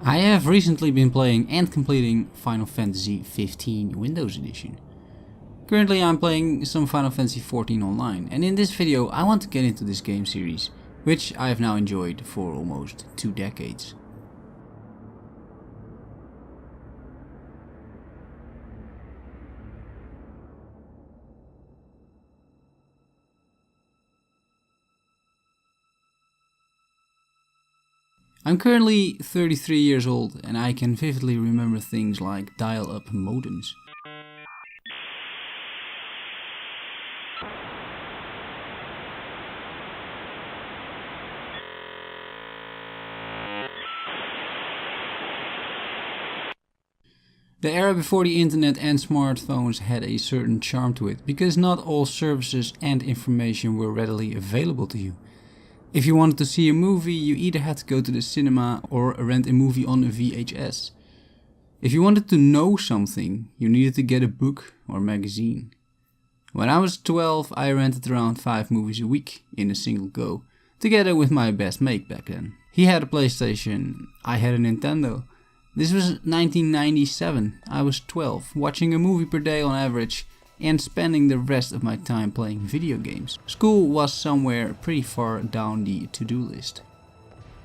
I have recently been playing and completing Final Fantasy XV Windows Edition. Currently I'm playing some Final Fantasy XIV online, and in this video I want to get into this game series, which I have now enjoyed for almost 2 decades. I'm currently 33 years old and I can vividly remember things like dial-up modems. The era before the internet and smartphones had a certain charm to it, because not all services and information were readily available to you. If you wanted to see a movie, you either had to go to the cinema or rent a movie on a VHS. If you wanted to know something, you needed to get a book or magazine. When I was 12, I rented around 5 movies a week in a single go, together with my best mate back then. He had a PlayStation, I had a Nintendo. This was 1997, I was 12, watching a movie per day on average, and spending the rest of my time playing video games. School was somewhere pretty far down the to-do list.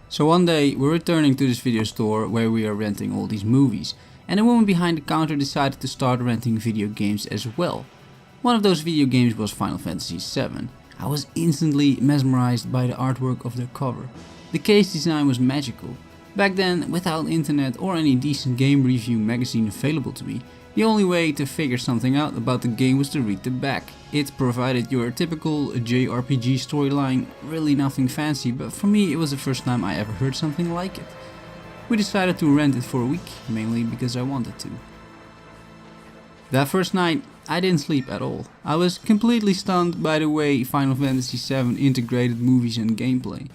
So one day we're returning to this video store where we are renting all these movies, and the woman behind the counter decided to start renting video games as well. One of those video games was Final Fantasy VII. I was instantly mesmerized by the artwork of the cover. The case design was magical. Back then, without internet or any decent game review magazine available to me, the only way to figure something out about the game was to read the back. It provided your typical JRPG storyline, really nothing fancy, but for me it was the first time I ever heard something like it. We decided to rent it for a week, mainly because I wanted to. That first night I didn't sleep at all. I was completely stunned by the way Final Fantasy VII integrated movies and gameplay.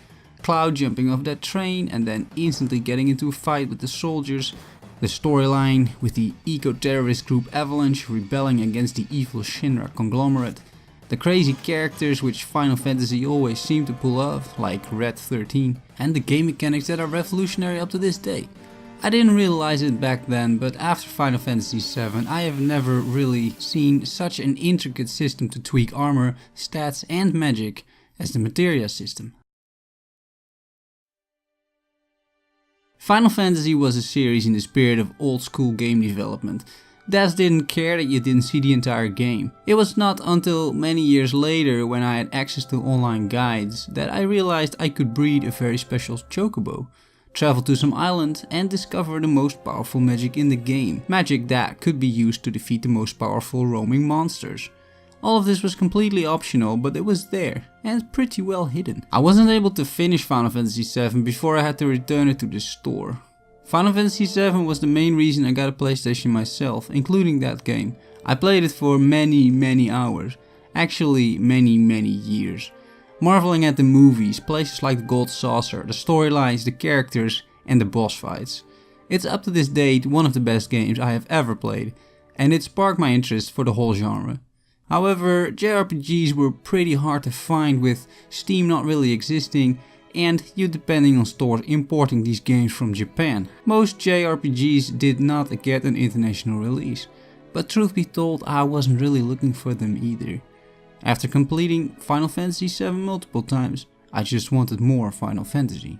Cloud jumping off that train and then instantly getting into a fight with the soldiers. The storyline with the eco-terrorist group Avalanche rebelling against the evil Shinra conglomerate. The crazy characters which Final Fantasy always seemed to pull off, like Red 13. And the game mechanics that are revolutionary up to this day. I didn't realize it back then, but after Final Fantasy VII I have never really seen such an intricate system to tweak armor, stats and magic as the Materia system. Final Fantasy was a series in the spirit of old school game development. Devs didn't care that you didn't see the entire game. It was not until many years later, when I had access to online guides, that I realized I could breed a very special chocobo, travel to some island and discover the most powerful magic in the game. Magic that could be used to defeat the most powerful roaming monsters. All of this was completely optional, but it was there, and pretty well hidden. I wasn't able to finish Final Fantasy VII before I had to return it to the store. Final Fantasy VII was the main reason I got a PlayStation myself, including that game. I played it for many hours, actually many years. Marveling at the movies, places like the Gold Saucer, the storylines, the characters and the boss fights. It's up to this date one of the best games I have ever played, and it sparked my interest for the whole genre. However, JRPGs were pretty hard to find, with Steam not really existing and you depending on stores importing these games from Japan. Most JRPGs did not get an international release, but truth be told I wasn't really looking for them either. After completing Final Fantasy VII multiple times, I just wanted more Final Fantasy.